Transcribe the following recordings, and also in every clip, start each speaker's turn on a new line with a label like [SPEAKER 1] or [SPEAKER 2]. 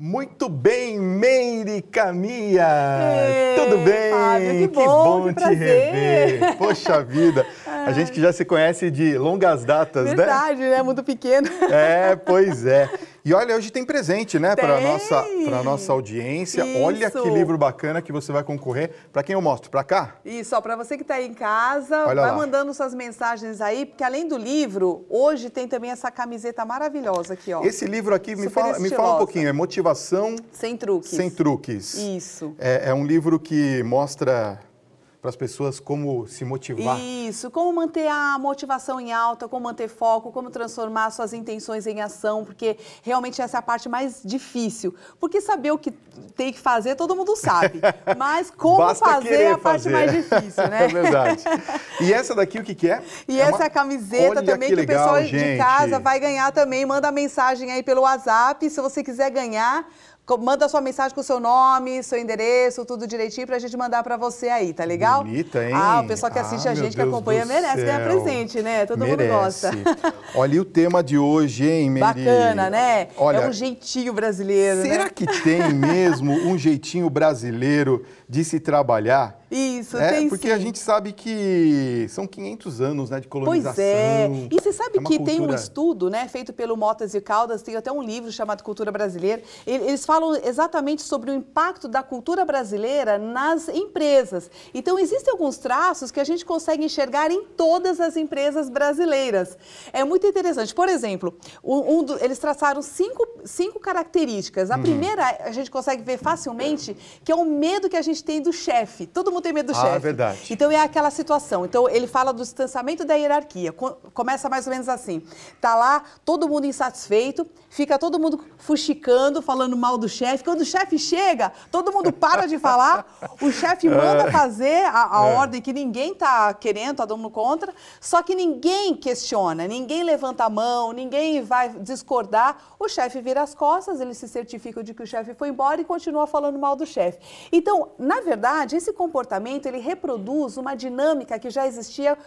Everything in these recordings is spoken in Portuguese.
[SPEAKER 1] Muito bem, Meire Camia! Tudo bem?
[SPEAKER 2] Fábio, que bom
[SPEAKER 1] te rever! Poxa vida, a gente que já se conhece de longas datas,
[SPEAKER 2] Verdade, né? Muito pequeno.
[SPEAKER 1] Pois é. E olha, hoje tem presente, né, para a nossa audiência.
[SPEAKER 2] Isso.
[SPEAKER 1] Olha que livro bacana que você vai concorrer. Para quem eu mostro? Para cá?
[SPEAKER 2] Isso, para você que está aí em casa,
[SPEAKER 1] Olha
[SPEAKER 2] vai
[SPEAKER 1] lá.
[SPEAKER 2] mandando suas mensagens aí, porque além do livro, hoje tem também essa camiseta maravilhosa aqui, ó.
[SPEAKER 1] Esse livro aqui, me
[SPEAKER 2] Super
[SPEAKER 1] fala um
[SPEAKER 2] estilosa.
[SPEAKER 1] pouquinho, é Motivação
[SPEAKER 2] Sem truques.
[SPEAKER 1] Sem Truques.
[SPEAKER 2] Isso.
[SPEAKER 1] É um livro que mostra para as pessoas como se motivar.
[SPEAKER 2] Isso, como manter a motivação em alta, como manter foco, como transformar suas intenções em ação, porque realmente essa é a parte mais difícil. Porque saber o que tem que fazer, todo mundo sabe, mas como
[SPEAKER 1] Basta
[SPEAKER 2] fazer é a parte
[SPEAKER 1] fazer.
[SPEAKER 2] mais difícil, né?
[SPEAKER 1] É verdade. E essa daqui o que é?
[SPEAKER 2] E essa é a camiseta
[SPEAKER 1] Olha
[SPEAKER 2] também que o
[SPEAKER 1] legal,
[SPEAKER 2] pessoal
[SPEAKER 1] gente.
[SPEAKER 2] de casa vai ganhar também. Manda mensagem aí pelo WhatsApp, se você quiser ganhar. Manda sua mensagem com o seu nome, seu endereço, tudo direitinho pra gente mandar pra você aí, tá legal?
[SPEAKER 1] Bonita, hein?
[SPEAKER 2] Ah, o pessoal que assiste a gente, que acompanha, merece ganhar presente, né? Todo mundo gosta.
[SPEAKER 1] Olha, e o tema de hoje, hein, Meire?
[SPEAKER 2] Bacana, né?
[SPEAKER 1] Olha,
[SPEAKER 2] é um jeitinho brasileiro,
[SPEAKER 1] será
[SPEAKER 2] né?
[SPEAKER 1] que tem mesmo um jeitinho brasileiro de se trabalhar?
[SPEAKER 2] Isso, tem
[SPEAKER 1] porque
[SPEAKER 2] sim.
[SPEAKER 1] a gente sabe que são 500 anos, né, de colonização.
[SPEAKER 2] Pois é. E você sabe que
[SPEAKER 1] cultura...
[SPEAKER 2] tem um estudo, né, feito pelo Motas e Caldas, tem até um livro chamado Cultura Brasileira. Eles falam exatamente sobre o impacto da cultura brasileira nas empresas. Então, existem alguns traços que a gente consegue enxergar em todas as empresas brasileiras. É muito interessante. Por exemplo, eles traçaram cinco características. A primeira, a gente consegue ver facilmente, que é o medo que a gente tem do chefe. Todo mundo tem medo do chefe.
[SPEAKER 1] Ah, verdade.
[SPEAKER 2] Então, é aquela situação. Então, ele fala do distanciamento da hierarquia. Começa mais ou menos assim. Tá lá, todo mundo insatisfeito, fica todo mundo fuxicando, falando mal do chefe. Quando o chefe chega, todo mundo para de falar, o chefe manda fazer a ordem que ninguém tá querendo, tá dando contra, só que ninguém questiona, ninguém levanta a mão, ninguém vai discordar. O chefe vira as costas, ele se certifica de que o chefe foi embora e continua falando mal do chefe. Então, na verdade, esse comportamento, ele reproduz uma dinâmica que já existia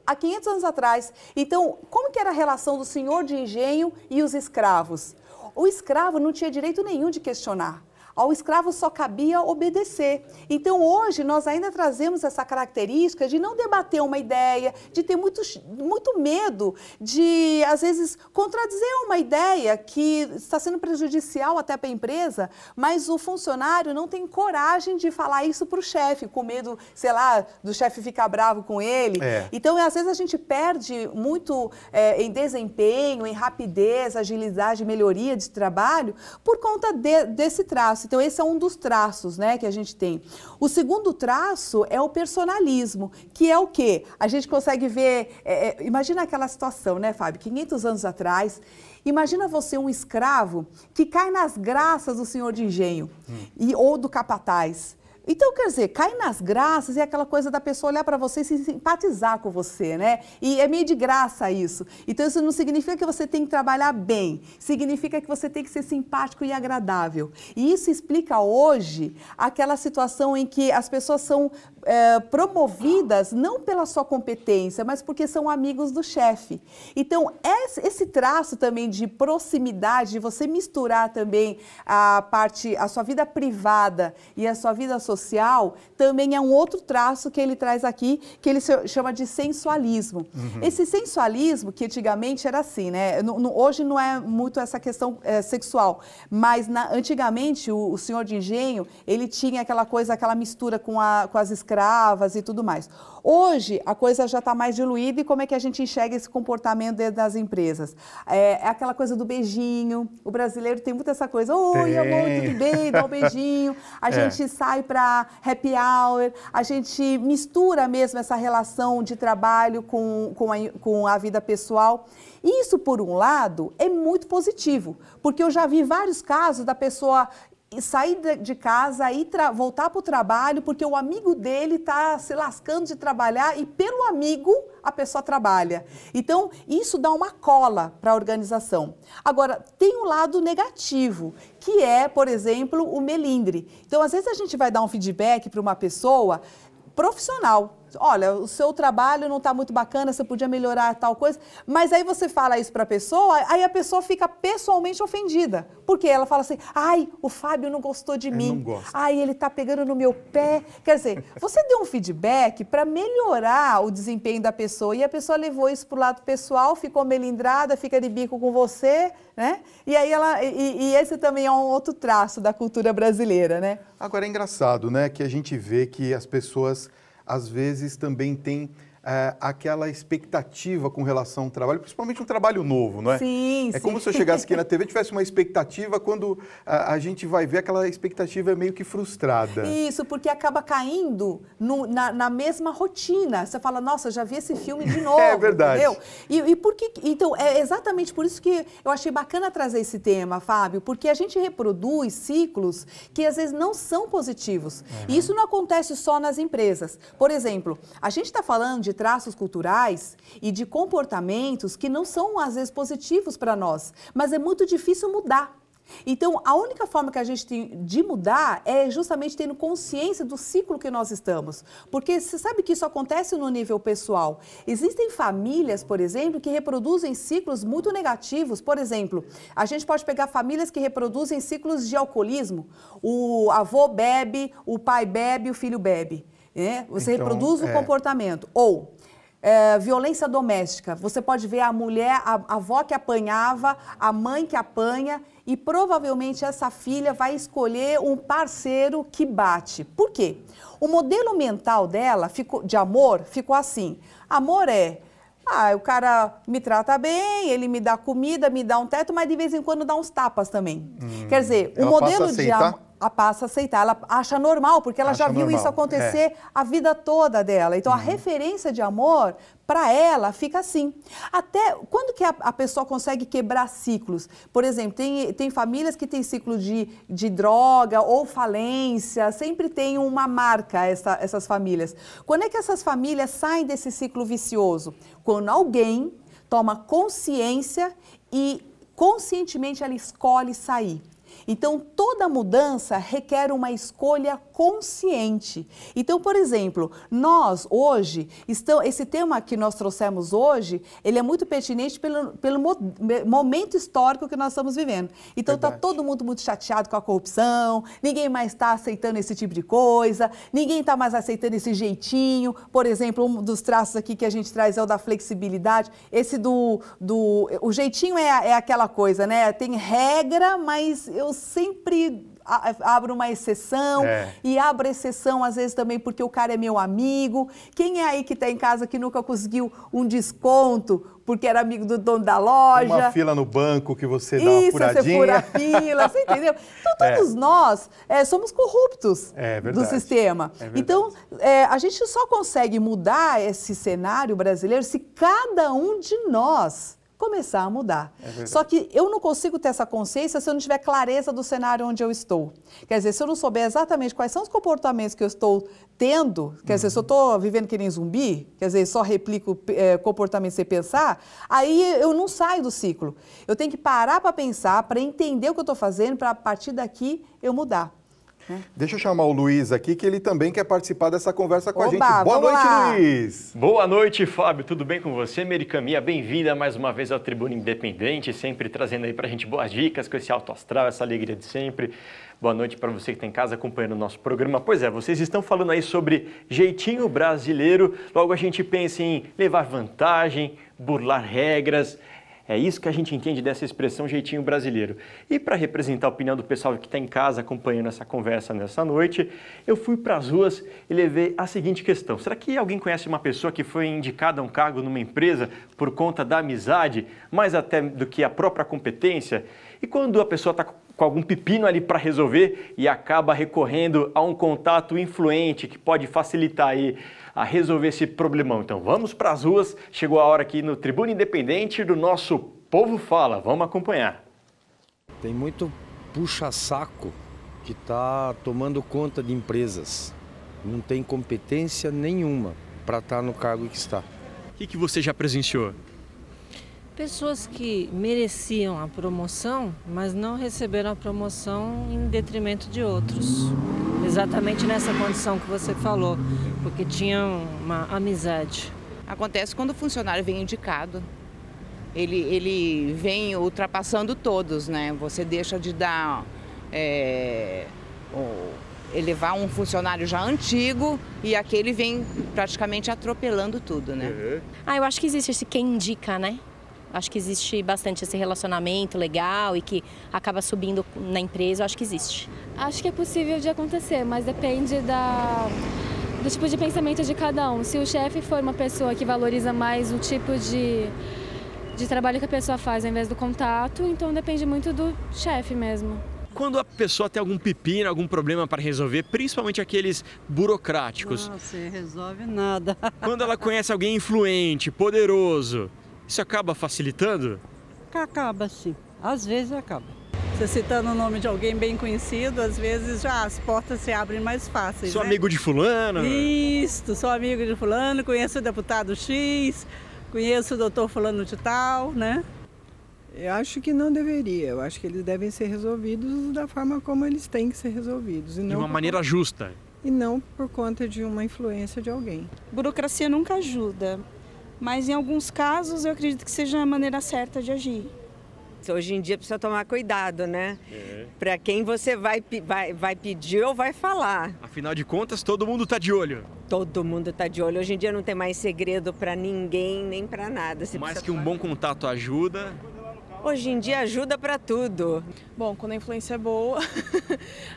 [SPEAKER 2] há 500 anos atrás. Então, como que era a relação do senhor de engenho e os escravos? O escravo não tinha direito nenhum de questionar. Ao escravo só cabia obedecer. Então, hoje, nós ainda trazemos essa característica de não debater uma ideia, de ter muito medo de, às vezes, contradizer uma ideia que está sendo prejudicial até para a empresa, mas o funcionário não tem coragem de falar isso para o chefe, com medo, sei lá, do chefe ficar bravo com ele. Então, às vezes, a gente perde muito em desempenho, em rapidez, agilidade, melhoria de trabalho, por conta desse traço. Então, esse é um dos traços, né, que a gente tem. O segundo traço é o personalismo, que é o quê? A gente consegue ver, imagina aquela situação, né, Fábio? 500 anos atrás, imagina você um escravo que cai nas graças do senhor de engenho ou do capataz. Então, quer dizer, cai nas graças e aquela coisa da pessoa olhar para você e se simpatizar com você, né? E é meio de graça isso. Então, isso não significa que você tem que trabalhar bem, significa que você tem que ser simpático e agradável. E isso explica hoje aquela situação em que as pessoas são promovidas não pela sua competência, mas porque são amigos do chefe. Então, esse traço também de proximidade, de você misturar também a sua vida privada e a sua vida social, também é um outro traço que ele traz aqui, que ele chama de sensualismo. Esse sensualismo, que antigamente era assim, né? Hoje não é muito essa questão sexual, mas antigamente o senhor de engenho, ele tinha aquela coisa, aquela mistura com as escravas e tudo mais. Hoje, a coisa já está mais diluída e como é que a gente enxerga esse comportamento dentro das empresas? É aquela coisa do beijinho, o brasileiro tem muito essa coisa, oi, amor, tudo bem, dá um beijinho, a gente sai para happy hour, a gente mistura mesmo essa relação de trabalho com a vida pessoal. Isso, por um lado, é muito positivo, porque eu já vi vários casos da pessoa sair de casa e voltar para o trabalho porque o amigo dele está se lascando de trabalhar e pelo amigo a pessoa trabalha. Então, isso dá uma cola para a organização. Agora, tem um lado negativo, que é, por exemplo, o melindre. Então, às vezes a gente vai dar um feedback para uma pessoa profissional. olha, o seu trabalho não está muito bacana, você podia melhorar tal coisa, mas aí você fala isso para a pessoa, aí a pessoa fica pessoalmente ofendida, porque ela fala assim, ai, o Fábio não gostou de mim,
[SPEAKER 1] não gosto.
[SPEAKER 2] ai, ele está pegando no meu pé. Quer dizer, você deu um feedback para melhorar o desempenho da pessoa e a pessoa levou isso para o lado pessoal, ficou melindrada, fica de bico com você, né? E aí e esse também é um outro traço da cultura brasileira, né?
[SPEAKER 1] Agora é engraçado, né, que a gente vê que as pessoas às vezes também têm aquela expectativa com relação ao trabalho, principalmente um trabalho novo, não é?
[SPEAKER 2] Sim,
[SPEAKER 1] como se eu chegasse aqui na TV e tivesse uma expectativa, quando a gente vai ver, aquela expectativa é meio que frustrada.
[SPEAKER 2] Isso, porque acaba caindo na mesma rotina. Você fala, nossa, já vi esse filme de novo.
[SPEAKER 1] É verdade.
[SPEAKER 2] Entendeu? E por que? Então, é exatamente por isso que eu achei bacana trazer esse tema, Fábio, porque a gente reproduz ciclos que às vezes não são positivos. E isso não acontece só nas empresas. Por exemplo, a gente está falando de traços culturais e de comportamentos que não são, às vezes, positivos para nós, mas é muito difícil mudar. Então, a única forma que a gente tem de mudar é justamente tendo consciência do ciclo que nós estamos. Porque você sabe que isso acontece no nível pessoal. Existem famílias, por exemplo, que reproduzem ciclos muito negativos. Por exemplo, a gente pode pegar famílias que reproduzem ciclos de alcoolismo. O avô bebe, o pai bebe, o filho bebe. Você então, reproduz o comportamento. Ou violência doméstica. Você pode ver a mulher, a avó que apanhava, a mãe que apanha, e provavelmente essa filha vai escolher um parceiro que bate. Por quê? O modelo mental dela de amor ficou assim. Amor o cara me trata bem, ele me dá comida, me dá um teto, mas de vez em quando dá uns tapas também. Quer dizer, o modelo de amor... passa a aceitar, ela acha normal, porque ela já viu isso acontecer a vida toda dela. Então, a referência de amor, para ela, fica assim. Até quando que a pessoa consegue quebrar ciclos? Por exemplo, tem famílias que têm ciclo de droga ou falência, sempre tem uma marca essas famílias. Quando é que essas famílias saem desse ciclo vicioso? Quando alguém toma consciência e conscientemente ela escolhe sair. Então, toda mudança requer uma escolha consciente. Então, por exemplo, nós hoje, esse tema que nós trouxemos hoje, ele é muito pertinente pelo momento histórico que nós estamos vivendo. Então, está todo mundo muito chateado com a corrupção, ninguém mais está aceitando esse tipo de coisa, ninguém está mais aceitando esse jeitinho. Por exemplo, um dos traços aqui que a gente traz é o da flexibilidade. Esse o jeitinho é aquela coisa, né? Tem regra, mas eu sempre abro uma exceção e abro exceção às vezes também porque o cara é meu amigo. Quem é aí que está em casa que nunca conseguiu um desconto porque era amigo do dono da loja?
[SPEAKER 1] Uma fila no banco que você dá uma furadinha.
[SPEAKER 2] Você fura a fila, você entendeu? Então todos nós somos corruptos do sistema. Então a gente só consegue mudar esse cenário brasileiro se cada um de nós começar a mudar. Só que eu não consigo ter essa consciência se eu não tiver clareza do cenário onde eu estou. Quer dizer, se eu não souber exatamente quais são os comportamentos que eu estou tendo, quer dizer, se eu estou vivendo que nem zumbi, quer dizer, só replico comportamento sem pensar, aí eu não saio do ciclo. Eu tenho que parar para pensar, para entender o que eu estou fazendo, para a partir daqui eu mudar.
[SPEAKER 1] Deixa eu chamar o Luiz aqui, que ele também quer participar dessa conversa com a gente. Boa noite, Luiz!
[SPEAKER 3] Boa noite, Fábio. Tudo bem com você? Mericaminha, bem-vinda mais uma vez ao Tribuna Independente, sempre trazendo aí pra gente boas dicas, com esse alto astral, essa alegria de sempre. Boa noite para você que está em casa acompanhando o nosso programa. Pois é, vocês estão falando aí sobre jeitinho brasileiro, logo a gente pensa em levar vantagem, burlar regras. É isso que a gente entende dessa expressão jeitinho brasileiro. E para representar a opinião do pessoal que está em casa acompanhando essa conversa nessa noite, eu fui para as ruas e levei a seguinte questão. Será que alguém conhece uma pessoa que foi indicada a um cargo numa empresa por conta da amizade, mais até do que a própria competência? E quando a pessoa está com algum pepino ali para resolver e acaba recorrendo a um contato influente que pode facilitar aí a resolver esse problemão. Então vamos para as ruas, chegou a hora aqui no Tribuna Independente do nosso Povo Fala, vamos acompanhar.
[SPEAKER 4] Tem muito puxa-saco que está tomando conta de empresas, não tem competência nenhuma para estar no cargo que está.
[SPEAKER 3] O que você já presenciou?
[SPEAKER 5] Pessoas que mereciam a promoção, mas não receberam a promoção em detrimento de outros. Exatamente nessa condição que você falou, porque tinham uma amizade.
[SPEAKER 6] Acontece quando o funcionário vem indicado. Ele vem ultrapassando todos, né? Você deixa de dar, elevar um funcionário já antigo e aquele vem praticamente atropelando tudo, né?
[SPEAKER 7] Eu acho que existe esse quem indica, né? Acho que existe bastante esse relacionamento legal e que acaba subindo na empresa, eu acho que existe.
[SPEAKER 8] Acho que é possível de acontecer, mas depende do tipo de pensamento de cada um. Se o chefe for uma pessoa que valoriza mais o tipo de trabalho que a pessoa faz ao invés do contato, então depende muito do chefe mesmo.
[SPEAKER 3] Quando a pessoa tem algum pepino, algum problema para resolver, principalmente aqueles burocráticos.
[SPEAKER 9] Não se resolve nada.
[SPEAKER 3] Quando ela conhece alguém influente, poderoso, isso acaba facilitando?
[SPEAKER 9] Acaba sim, às vezes acaba. Você citando o nome de alguém bem conhecido, às vezes já as portas se abrem mais fáceis.
[SPEAKER 3] Sou
[SPEAKER 9] né?
[SPEAKER 3] amigo de fulano?
[SPEAKER 9] Isso, sou amigo de fulano, conheço o deputado X, conheço o doutor fulano de tal, né?
[SPEAKER 10] Eu acho que não deveria, eu acho que eles devem ser resolvidos da forma como eles têm que ser resolvidos. E não
[SPEAKER 3] de uma maneira justa.
[SPEAKER 10] E não por conta de uma influência de alguém.
[SPEAKER 11] Burocracia nunca ajuda, mas em alguns casos eu acredito que seja a maneira certa de agir.
[SPEAKER 12] Hoje em dia precisa tomar cuidado, né? Para quem você vai pedir ou vai falar.
[SPEAKER 3] Afinal de contas, todo mundo está de olho.
[SPEAKER 12] Todo mundo está de olho. Hoje em dia não tem mais segredo para ninguém, nem para nada.
[SPEAKER 3] Mais que um bom contato ajuda.
[SPEAKER 12] Hoje em dia ajuda para tudo.
[SPEAKER 13] Bom, quando a influência é boa,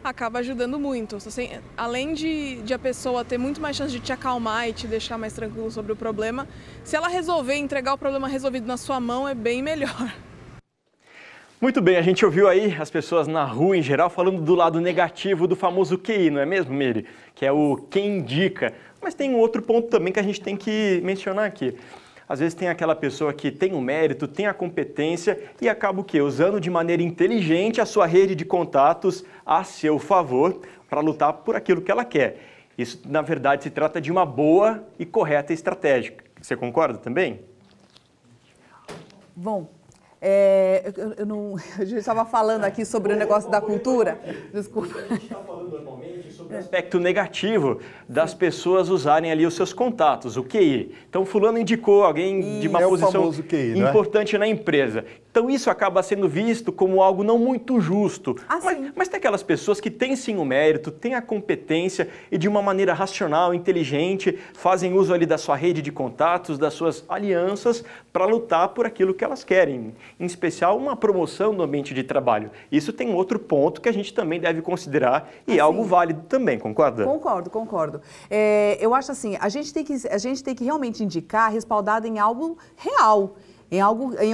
[SPEAKER 13] acaba ajudando muito. Além de a pessoa ter muito mais chance de te acalmar e te deixar mais tranquilo sobre o problema, se ela resolver entregar o problema resolvido na sua mão, é bem melhor.
[SPEAKER 3] Muito bem, a gente ouviu aí as pessoas na rua em geral falando do lado negativo do famoso QI, não é mesmo, Miri? Que é o quem indica. Mas tem um outro ponto também que a gente tem que mencionar aqui. Às vezes tem aquela pessoa que tem o mérito, tem a competência e acaba o quê? Usando de maneira inteligente a sua rede de contatos a seu favor para lutar por aquilo que ela quer. Isso, na verdade, se trata de uma boa e correta estratégia. Você concorda também?
[SPEAKER 2] Bom, a gente estava falando aqui sobre o negócio da cultura. Desculpa.
[SPEAKER 3] A gente está falando normalmente sobre o aspecto negativo das pessoas usarem ali os seus contatos, o QI. Então, fulano indicou alguém de uma posição QI, importante na empresa. Então, isso acaba sendo visto como algo não muito justo. Mas tem aquelas pessoas que têm sim o mérito, têm a competência e de uma maneira racional, inteligente, fazem uso ali da sua rede de contatos, das suas alianças para lutar por aquilo que elas querem. Em especial, uma promoção no ambiente de trabalho. Isso tem outro ponto que a gente também deve considerar e é algo válido também, concorda?
[SPEAKER 2] Concordo. Eu acho assim, a gente tem que realmente indicar respaldado em algo real. Em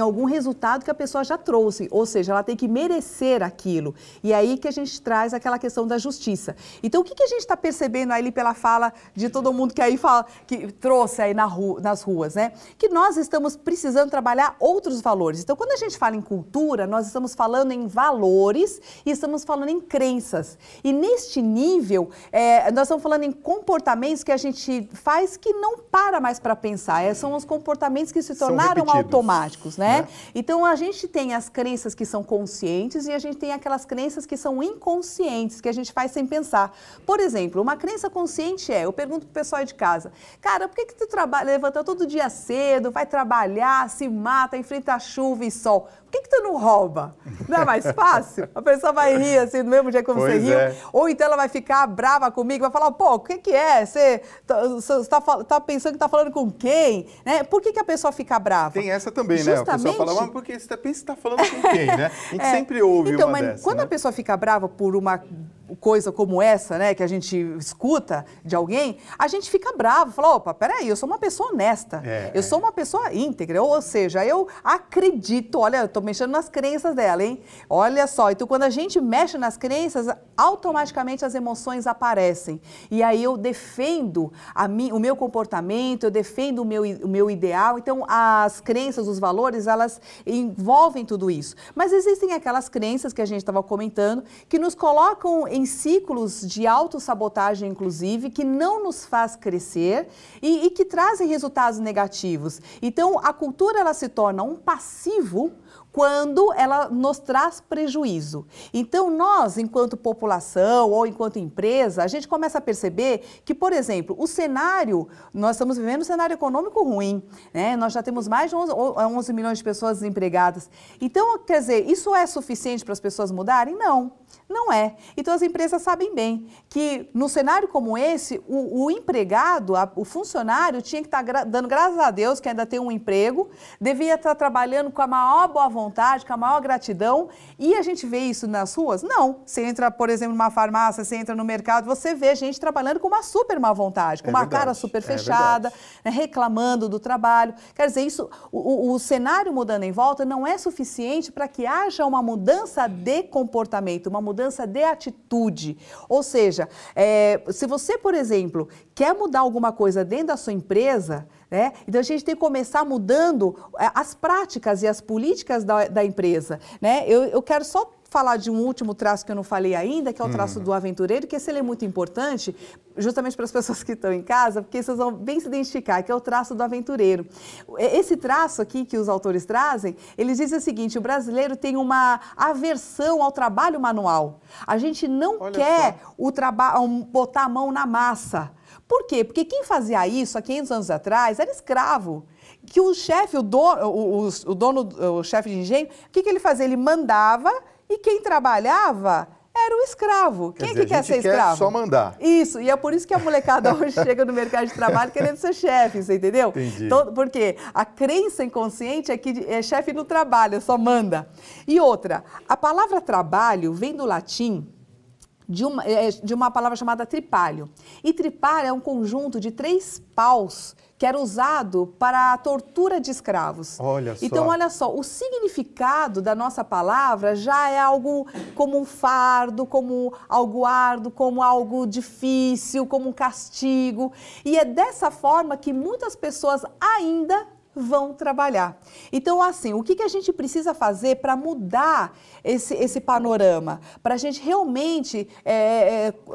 [SPEAKER 2] algum resultado que a pessoa já trouxe, ou seja, ela tem que merecer aquilo. E aí que a gente traz aquela questão da justiça. Então, o que a gente está percebendo aí pela fala de todo mundo que aí fala, que trouxe aí nas ruas, né? Que nós estamos precisando trabalhar outros valores. Então, quando a gente fala em cultura, nós estamos falando em valores e estamos falando em crenças. E neste nível, nós estamos falando em comportamentos que a gente faz que não para mais para pensar. São os comportamentos que se tornaram automáticos. Né? Então, a gente tem as crenças que são conscientes e a gente tem aquelas crenças que são inconscientes, que a gente faz sem pensar. Por exemplo, uma crença consciente eu pergunto pro pessoal de casa, cara, por que tu levanta todo dia cedo, vai trabalhar, se mata, enfrenta chuva e sol? Por que tu não rouba? Não é mais fácil? A pessoa vai rir assim, do mesmo jeito como você riu. Ou então ela vai ficar brava comigo, vai falar, pô, o que é? Você tá pensando que tá falando com quem? Né? Por que a pessoa fica brava?
[SPEAKER 1] Tem essa também, justamente, né? A pessoa fala, mas porque você pensa que tá falando com quem, né? A gente sempre ouve uma dessa. Então,
[SPEAKER 2] quando a pessoa fica brava por uma coisa como essa, né, que a gente escuta de alguém, a gente fica bravo, fala, opa, peraí, eu sou uma pessoa honesta, eu sou uma pessoa íntegra, ou seja, eu acredito, olha, eu tô mexendo nas crenças dela, hein? Olha só, então quando a gente mexe nas crenças, automaticamente as emoções aparecem, e aí eu defendo o meu comportamento, eu defendo o meu ideal, então as crenças, os valores, elas envolvem tudo isso, mas existem aquelas crenças que a gente estava comentando, que nos colocam em em ciclos de autossabotagem, inclusive, que não nos faz crescer e que trazem resultados negativos. Então, a cultura ela se torna um passivo quando ela nos traz prejuízo. Então, nós, enquanto população ou enquanto empresa, a gente começa a perceber que, por exemplo, o cenário, nós estamos vivendo um cenário econômico ruim, né? Nós já temos mais de 11 milhões de pessoas desempregadas. Então, quer dizer, isso é suficiente para as pessoas mudarem? Não, não é. Então, as empresas sabem bem que, no cenário como esse, o empregado, o funcionário, tinha que estar dando graças a Deus que ainda tem um emprego, devia estar trabalhando com a maior boa vontade, com a maior gratidão, e a gente vê isso nas ruas? Não. Você entra, por exemplo, numa farmácia, você entra no mercado, você vê gente trabalhando com uma super má vontade, com uma cara super fechada, né, reclamando do trabalho. Quer dizer, isso, o cenário mudando em volta não é suficiente para que haja uma mudança de comportamento, uma mudança de atitude. Ou seja, se você, por exemplo, quer mudar alguma coisa dentro da sua empresa, né? Então, a gente tem que começar mudando as práticas e as políticas da empresa, né? Eu quero só falar de um último traço que eu não falei ainda, que é o traço do aventureiro, que esse ele é muito importante, justamente para as pessoas que estão em casa, porque vocês vão bem se identificar, que é o traço do aventureiro. Esse traço aqui que os autores trazem, eles dizem o seguinte: o brasileiro tem uma aversão ao trabalho manual. A gente não quer botar a mão na massa. Por quê? Porque quem fazia isso há 500 anos atrás era escravo. Que o chefe, o chefe de engenho, o que ele fazia? Ele mandava e quem trabalhava era o escravo. Quem que quer ser escravo?
[SPEAKER 1] Só mandar.
[SPEAKER 2] Isso, e é por isso que a molecada hoje chega no mercado de trabalho querendo ser chefe, você entendeu?
[SPEAKER 1] Entendi.
[SPEAKER 2] Porque a crença inconsciente é que chefe não trabalha, só manda. E outra, a palavra trabalho vem do latim, de uma palavra chamada tripalho. E tripalho é um conjunto de 3 paus que era usado para a tortura de escravos.
[SPEAKER 1] Olha só.
[SPEAKER 2] Então, olha só, o significado da nossa palavra já é algo como um fardo, como algo árduo, como algo difícil, como um castigo. E é dessa forma que muitas pessoas ainda vão trabalhar. Então, assim, o que a gente precisa fazer para mudar esse panorama? Para a gente realmente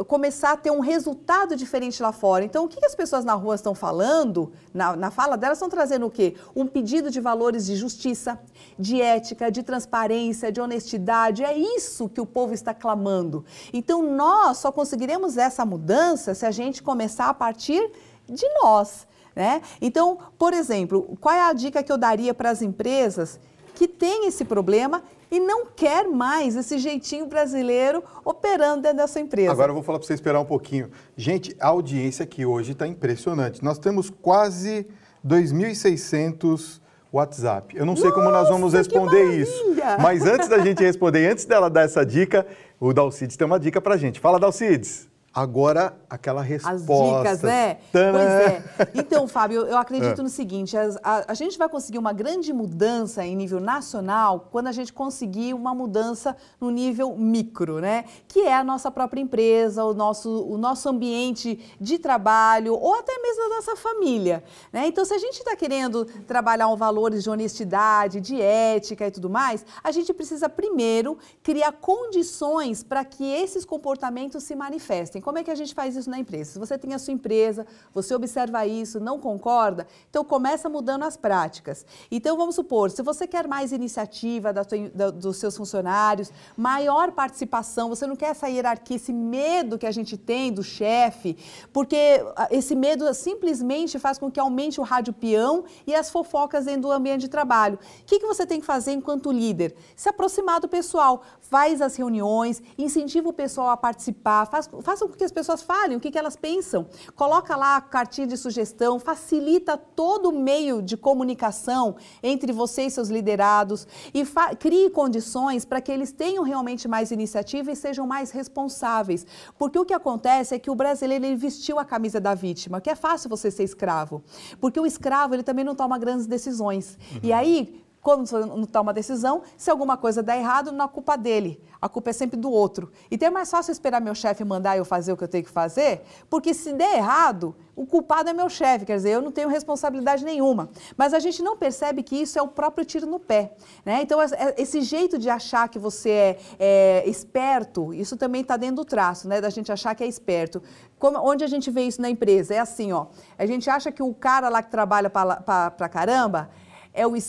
[SPEAKER 2] começar a ter um resultado diferente lá fora. Então, o que as pessoas na rua estão falando, na fala delas, estão trazendo o quê? Um pedido de valores de justiça, de ética, de transparência, de honestidade. É isso que o povo está clamando. Então, nós só conseguiremos essa mudança se a gente começar a partir de nós. Né? Então, por exemplo, qual é a dica que eu daria para as empresas que têm esse problema e não quer mais esse jeitinho brasileiro operando dentro da sua empresa?
[SPEAKER 1] Agora eu vou falar para você esperar um pouquinho. Gente, a audiência aqui hoje está impressionante. Nós temos quase 2.600 WhatsApp. Eu não sei como nós vamos responder isso. Mas antes da gente responder, antes dela dar essa dica, o Dalcides tem uma dica para a gente. Fala, Dalcides. Agora, aquela resposta.
[SPEAKER 2] As dicas, né?
[SPEAKER 1] Tadã!
[SPEAKER 2] Pois é. Então, Fábio, eu acredito no seguinte, a gente vai conseguir uma grande mudança em nível nacional quando a gente conseguir uma mudança no nível micro, né? Que é a nossa própria empresa, o nosso ambiente de trabalho ou até mesmo a nossa família, né? Então, se a gente está querendo trabalhar valores de honestidade, de ética e tudo mais, a gente precisa primeiro criar condições para que esses comportamentos se manifestem. Como é que a gente faz isso na empresa? Se você tem a sua empresa, você observa isso, não concorda, então começa mudando as práticas. Então, vamos supor, se você quer mais iniciativa dos seus funcionários, maior participação, você não quer essa hierarquia, esse medo que a gente tem do chefe, porque esse medo simplesmente faz com que aumente o rádio peão e as fofocas dentro do ambiente de trabalho. O que você tem que fazer enquanto líder? Se aproximar do pessoal, faz as reuniões, incentiva o pessoal a participar, faça com que as pessoas falem o que elas pensam, coloca lá a cartinha de sugestão, facilita todo o meio de comunicação entre você e seus liderados e crie condições para que eles tenham realmente mais iniciativa e sejam mais responsáveis. Porque o que acontece é que o brasileiro ele vestiu a camisa da vítima, que é fácil você ser escravo, porque o escravo ele também não toma grandes decisões. E aí, quando você não toma uma decisão, se alguma coisa der errado, não é culpa dele. A culpa é sempre do outro. Então é mais fácil esperar meu chefe mandar eu fazer o que eu tenho que fazer, porque se der errado, o culpado é meu chefe, quer dizer, eu não tenho responsabilidade nenhuma. Mas a gente não percebe que isso é o próprio tiro no pé, né? Então esse jeito de achar que você é esperto, isso também está dentro do traço, né? Da gente achar que é esperto. Onde a gente vê isso na empresa? É assim, ó, a gente acha que o cara lá que trabalha pra caramba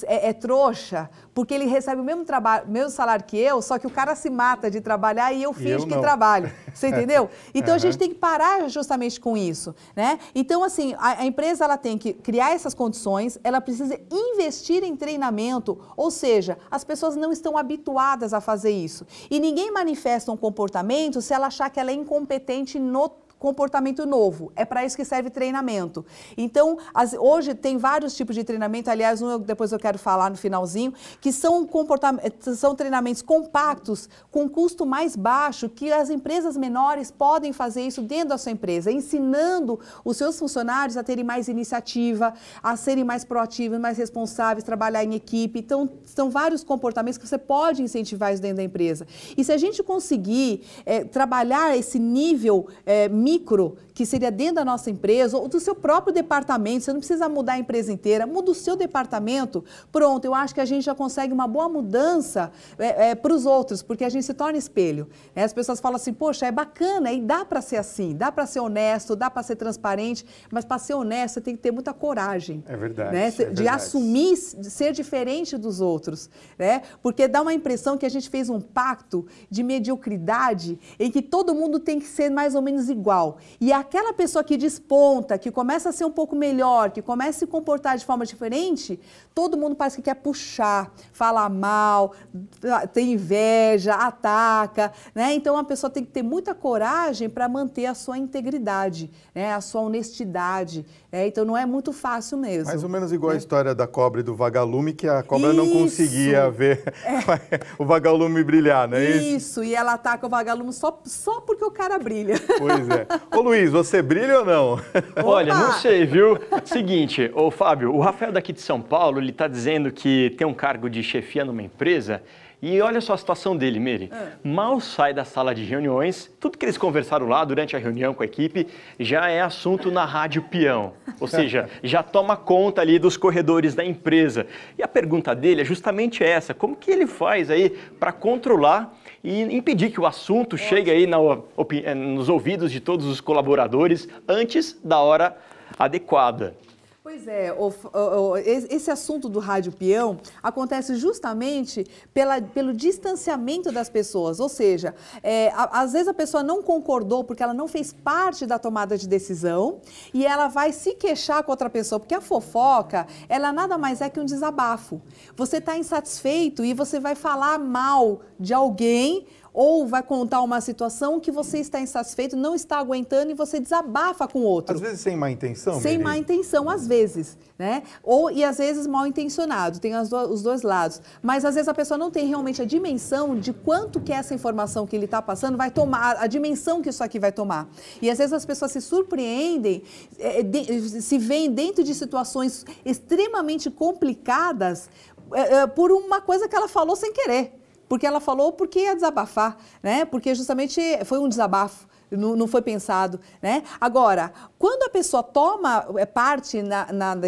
[SPEAKER 2] é trouxa, porque ele recebe o mesmo salário que eu, só que o cara se mata de trabalhar e eu finjo que trabalho. Você entendeu? Então a gente tem que parar justamente com isso, né? Então, assim, a empresa ela tem que criar essas condições, ela precisa investir em treinamento, ou seja, as pessoas não estão habituadas a fazer isso. E ninguém manifesta um comportamento se ela achar que ela é incompetente no comportamento novo. É para isso que serve treinamento. Então, hoje tem vários tipos de treinamento, aliás, depois eu quero falar no finalzinho, que são treinamentos compactos, com custo mais baixo, que as empresas menores podem fazer isso dentro da sua empresa, ensinando os seus funcionários a terem mais iniciativa, a serem mais proativos, mais responsáveis, trabalhar em equipe. Então, são vários comportamentos que você pode incentivar isso dentro da empresa. E se a gente conseguir trabalhar esse nível micro, que seria dentro da nossa empresa, ou do seu próprio departamento, você não precisa mudar a empresa inteira, muda o seu departamento, pronto, eu acho que a gente já consegue uma boa mudança para os outros, porque a gente se torna espelho. As pessoas falam assim, poxa, é bacana, e dá para ser assim, dá para ser honesto, dá para ser transparente, mas para ser honesto, você tem que ter muita coragem.
[SPEAKER 1] É verdade.
[SPEAKER 2] Né? De assumir, de ser diferente dos outros, né? Porque dá uma impressão que a gente fez um pacto de mediocridade em que todo mundo tem que ser mais ou menos igual. E aquela pessoa que desponta, que começa a ser um pouco melhor, que começa a se comportar de forma diferente, todo mundo parece que quer puxar, falar mal, tem inveja, ataca, né? Então a pessoa tem que ter muita coragem para manter a sua integridade, né? A sua honestidade. Então não é muito fácil mesmo.
[SPEAKER 1] Mais ou menos igual a história da cobra e do vagalume, que a cobra não conseguia ver o vagalume brilhar, não é isso?
[SPEAKER 2] Isso, e ela ataca o vagalume só porque o cara brilha.
[SPEAKER 1] Pois é. Ô Luiz, você brilha ou não?
[SPEAKER 3] Olha, não sei, viu? Seguinte, ô Fábio, o Rafael daqui de São Paulo, ele está dizendo que tem um cargo de chefia numa empresa e olha só a situação dele, Mery. Mal sai da sala de reuniões, tudo que eles conversaram lá durante a reunião com a equipe já é assunto na Rádio Peão. Ou seja, já toma conta ali dos corredores da empresa. E a pergunta dele é justamente essa, como que ele faz aí para controlar e impedir que o assunto chegue aí nos ouvidos de todos os colaboradores antes da hora adequada?
[SPEAKER 2] Pois é, esse assunto do Rádio Peão acontece justamente pelo distanciamento das pessoas, ou seja, às vezes a pessoa não concordou porque ela não fez parte da tomada de decisão e ela vai se queixar com outra pessoa, porque a fofoca, ela nada mais é que um desabafo. Você está insatisfeito e você vai falar mal de alguém ou vai contar uma situação que você está insatisfeito, não está aguentando e você desabafa com o outro.
[SPEAKER 1] Às vezes sem má intenção,
[SPEAKER 2] sem má intenção, às vezes, né? E às vezes mal intencionado, tem os dois lados. Mas às vezes a pessoa não tem realmente a dimensão de quanto que essa informação que ele está passando vai tomar, a dimensão que isso aqui vai tomar. E às vezes as pessoas se surpreendem, se veem dentro de situações extremamente complicadas por uma coisa que ela falou sem querer. Porque ela falou porque ia desabafar, né? Porque justamente foi um desabafo, não foi pensado, né? Agora, quando a pessoa toma parte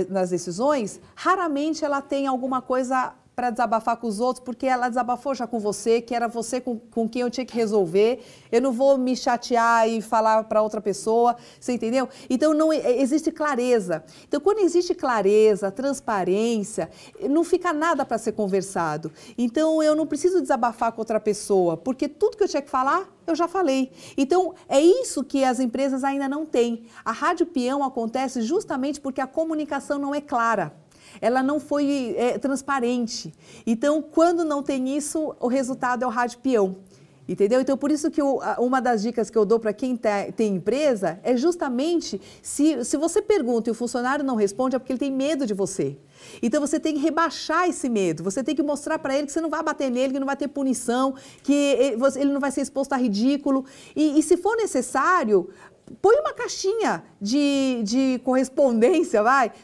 [SPEAKER 2] nas decisões, raramente ela tem alguma coisa para desabafar com os outros, porque ela desabafou já com você, que era você com quem eu tinha que resolver. Eu não vou me chatear e falar para outra pessoa, você entendeu? Então, não existe clareza. Então, quando existe clareza, transparência, não fica nada para ser conversado. Então, eu não preciso desabafar com outra pessoa, porque tudo que eu tinha que falar, eu já falei. Então, é isso que as empresas ainda não têm. A Rádio Peão acontece justamente porque a comunicação não é clara. Ela não foi transparente. Então, quando não tem isso, o resultado é o Rádio Peão. Entendeu? Então, por isso que uma das dicas que eu dou para quem tem empresa é justamente, se você pergunta e o funcionário não responde, é porque ele tem medo de você. Então, você tem que rebaixar esse medo, você tem que mostrar para ele que você não vai bater nele, que não vai ter punição, que ele não vai ser exposto a ridículo. E se for necessário, põe uma caixinha de correspondência,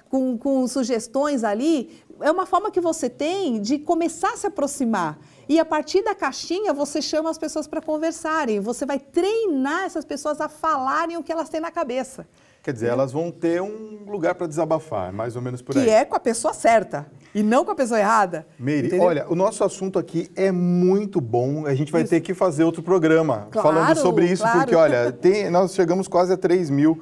[SPEAKER 2] com sugestões ali, é uma forma que você tem de começar a se aproximar. E a partir da caixinha, você chama as pessoas para conversarem. Você vai treinar essas pessoas a falarem o que elas têm na cabeça.
[SPEAKER 1] Quer dizer, elas vão ter um lugar para desabafar, mais ou menos por aí.
[SPEAKER 2] Que é com a pessoa certa e não com a pessoa errada.
[SPEAKER 1] Meire,
[SPEAKER 2] entendeu?
[SPEAKER 1] olha, o nosso assunto aqui é muito bom. A gente vai ter que fazer outro programa
[SPEAKER 2] Claro,
[SPEAKER 1] falando sobre isso,
[SPEAKER 2] claro.
[SPEAKER 1] porque, olha, nós chegamos quase a 3 mil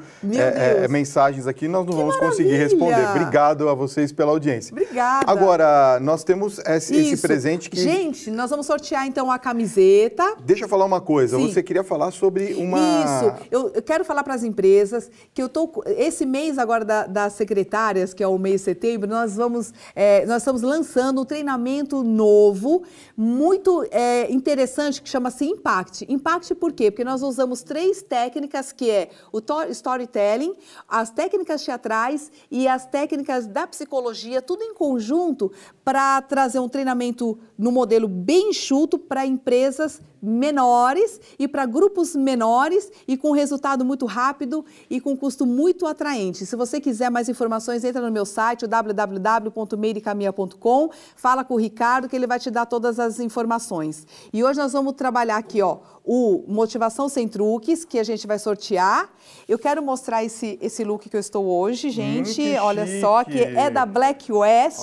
[SPEAKER 1] mensagens aqui, nós não vamos conseguir responder. Obrigado a vocês pela audiência.
[SPEAKER 2] Obrigada.
[SPEAKER 1] Agora, nós temos esse presente que...
[SPEAKER 2] Gente, nós vamos sortear, então, a camiseta.
[SPEAKER 1] Deixa eu falar uma coisa.
[SPEAKER 2] Sim.
[SPEAKER 1] Você queria falar sobre uma...
[SPEAKER 2] Isso. Eu quero falar para as empresas que esse mês agora das secretárias, que é o mês de setembro, nós estamos lançando um treinamento novo, muito interessante, que chama-se Impact. Impact por quê? Porque nós usamos 3 técnicas, que é o storytelling, as técnicas teatrais e as técnicas da psicologia, tudo em conjunto, para trazer um treinamento no modelo bem enxuto para empresas menores e para grupos menores e com resultado muito rápido e com custo muito atraente. Se você quiser mais informações, entra no meu site, www.meiricamia.com, fala com o Ricardo que ele vai te dar todas as informações. E hoje nós vamos trabalhar aqui, ó, o Motivação Sem Truques, que a gente vai sortear. Eu quero mostrar esse look que eu estou hoje, gente. Olha só, que é da Black West,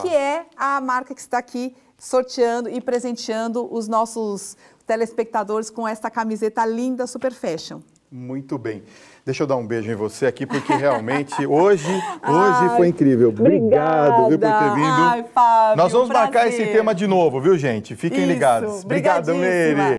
[SPEAKER 2] que é a marca que está aqui sorteando e presenteando os nossos telespectadores com esta camiseta linda, super fashion.
[SPEAKER 1] Muito bem. Deixa eu dar um beijo em você aqui, porque realmente hoje foi incrível. Obrigado, viu, por ter vindo.
[SPEAKER 2] Ai, Fábio,
[SPEAKER 1] nós vamos marcar esse tema de novo, viu, gente? Fiquem ligados. Obrigado, Meire.